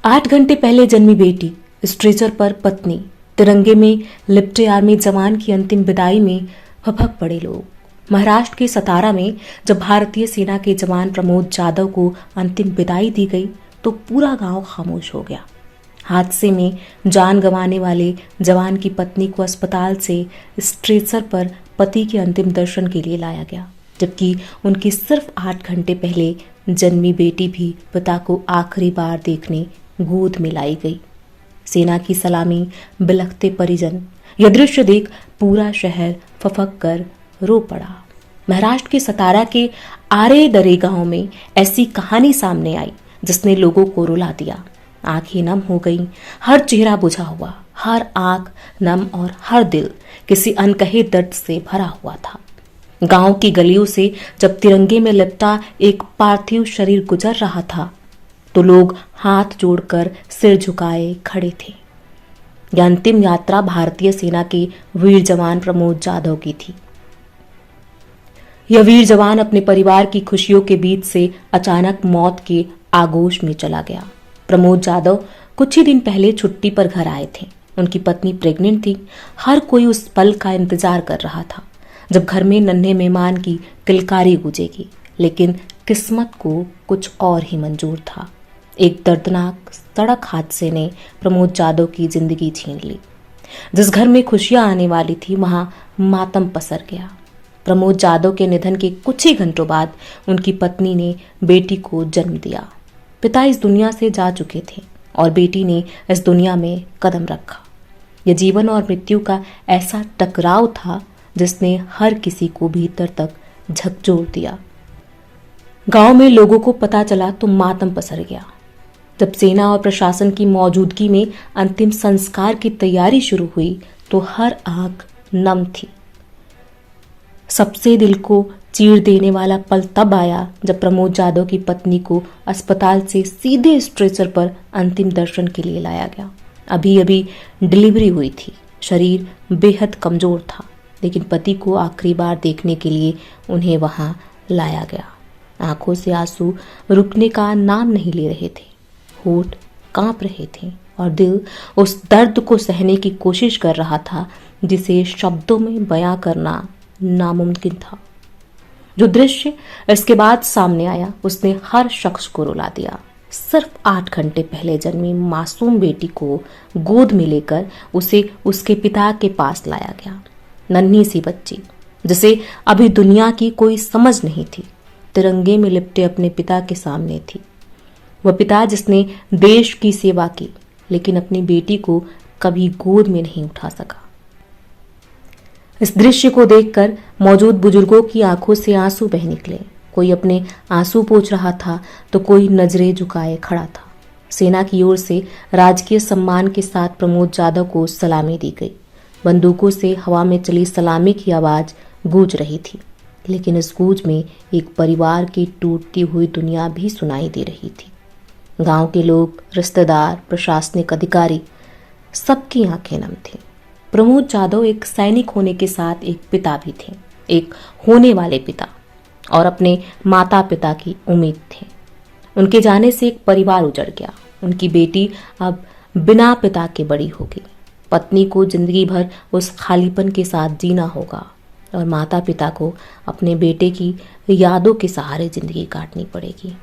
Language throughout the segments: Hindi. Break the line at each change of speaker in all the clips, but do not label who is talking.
8 घंटे पहले जन्मी बेटी, स्ट्रेचर पर पत्नी, तिरंगे में लिपटे आर्मी जवान की अंतिम विदाई में भभक पड़े लोग। महाराष्ट्र के सतारा में जब भारतीय सेना के जवान प्रमोद जाधव को अंतिम विदाई दी गई तो पूरा गांव खामोश हो गया। हादसे में जान गंवाने वाले जवान की पत्नी को अस्पताल से स्ट्रेचर पर पति के अंतिम दर्शन के लिए लाया गया, जबकि उनकी सिर्फ 8 घंटे पहले जन्मी बेटी भी पिता को आखिरी बार देखने गोद में लाई गई। सेना की सलामी, बिलखते परिजन, यह दृश्य देख पूरा शहर फफक कर रो पड़ा। महाराष्ट्र के सतारा के आरे दरे गांव में ऐसी कहानी सामने आई जिसने लोगों को रुला दिया। आंखें नम हो गईं, हर चेहरा बुझा हुआ, हर आंख नम और हर दिल किसी अनकहे दर्द से भरा हुआ था। गांव की गलियों से जब तिरंगे में लिपटा एक पार्थिव शरीर गुजर रहा था तो लोग हाथ जोड़कर सिर झुकाए खड़े थे। यह अंतिम यात्रा भारतीय सेना के वीर जवान प्रमोद जाधव की थी। यह वीर जवान अपने परिवार की खुशियों के बीच से अचानक मौत के आगोश में चला गया। प्रमोद जाधव कुछ ही दिन पहले छुट्टी पर घर आए थे। उनकी पत्नी प्रेग्नेंट थी। हर कोई उस पल का इंतजार कर रहा था जब घर में नन्हे मेहमान की किलकारी गूंजेगी, लेकिन किस्मत को कुछ और ही मंजूर था। एक दर्दनाक सड़क हादसे ने प्रमोद जाधव की जिंदगी छीन ली। जिस घर में खुशियां आने वाली थी वहां मातम पसर गया। प्रमोद जाधव के निधन के कुछ ही घंटों बाद उनकी पत्नी ने बेटी को जन्म दिया। पिता इस दुनिया से जा चुके थे और बेटी ने इस दुनिया में कदम रखा। यह जीवन और मृत्यु का ऐसा टकराव था जिसने हर किसी को भीतर तक झकझोर दिया। गांव में लोगों को पता चला तो मातम पसर गया। जब सेना और प्रशासन की मौजूदगी में अंतिम संस्कार की तैयारी शुरू हुई तो हर आंख नम थी। सबसे दिल को चीर देने वाला पल तब आया जब प्रमोद जाधव की पत्नी को अस्पताल से सीधे स्ट्रेचर पर अंतिम दर्शन के लिए लाया गया। अभी अभी डिलीवरी हुई थी, शरीर बेहद कमजोर था, लेकिन पति को आखिरी बार देखने के लिए उन्हें वहां लाया गया। आंखों से आंसू रुकने का नाम नहीं ले रहे थे, होठ कांप रहे थे और दिल उस दर्द को सहने की कोशिश कर रहा था जिसे शब्दों में बयां करना नामुमकिन था। जो दृश्य इसके बाद सामने आया उसने हर शख्स को रुला दिया। सिर्फ 8 घंटे पहले जन्मी मासूम बेटी को गोद में लेकर उसे उसके पिता के पास लाया गया। नन्ही सी बच्ची जिसे अभी दुनिया की कोई समझ नहीं थी, तिरंगे में लिपटे अपने पिता के सामने थी। वह पिता जिसने देश की सेवा की लेकिन अपनी बेटी को कभी गोद में नहीं उठा सका। इस दृश्य को देखकर मौजूद बुजुर्गों की आंखों से आंसू बह निकले। कोई अपने आंसू पोंछ रहा था तो कोई नजरें झुकाए खड़ा था। सेना की ओर से राजकीय सम्मान के साथ प्रमोद जाधव को सलामी दी गई। बंदूकों से हवा में चली सलामी की आवाज गूंज रही थी, लेकिन इस गूंज में एक परिवार की टूटती हुई दुनिया भी सुनाई दे रही थी। गांव के लोग, रिश्तेदार, प्रशासनिक अधिकारी, सबकी आंखें नम थी। प्रमोद जाधव एक सैनिक होने के साथ एक पिता भी थे, एक होने वाले पिता और अपने माता पिता की उम्मीद थे। उनके जाने से एक परिवार उजड़ गया। उनकी बेटी अब बिना पिता के बड़ी होगी। पत्नी को जिंदगी भर उस खालीपन के साथ जीना होगा और माता पिता को अपने बेटे की यादों के सहारे जिंदगी काटनी पड़ेगी।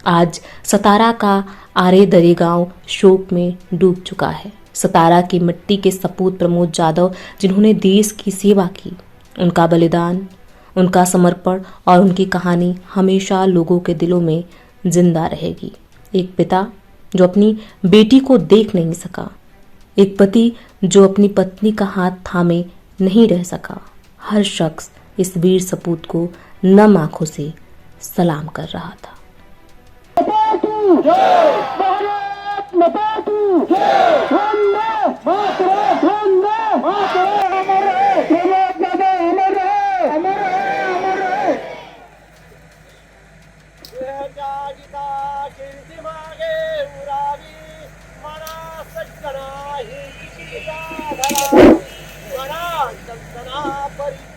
आज सतारा का आरे दरे गांव शोक में डूब चुका है। सतारा की मिट्टी के सपूत प्रमोद जाधव जिन्होंने देश की सेवा की, उनका बलिदान, उनका समर्पण और उनकी कहानी हमेशा लोगों के दिलों में जिंदा रहेगी। एक पिता जो अपनी बेटी को देख नहीं सका, एक पति जो अपनी पत्नी का हाथ थामे नहीं रह सका। हर शख्स इस वीर सपूत को नम आंखों से सलाम कर रहा था।
परी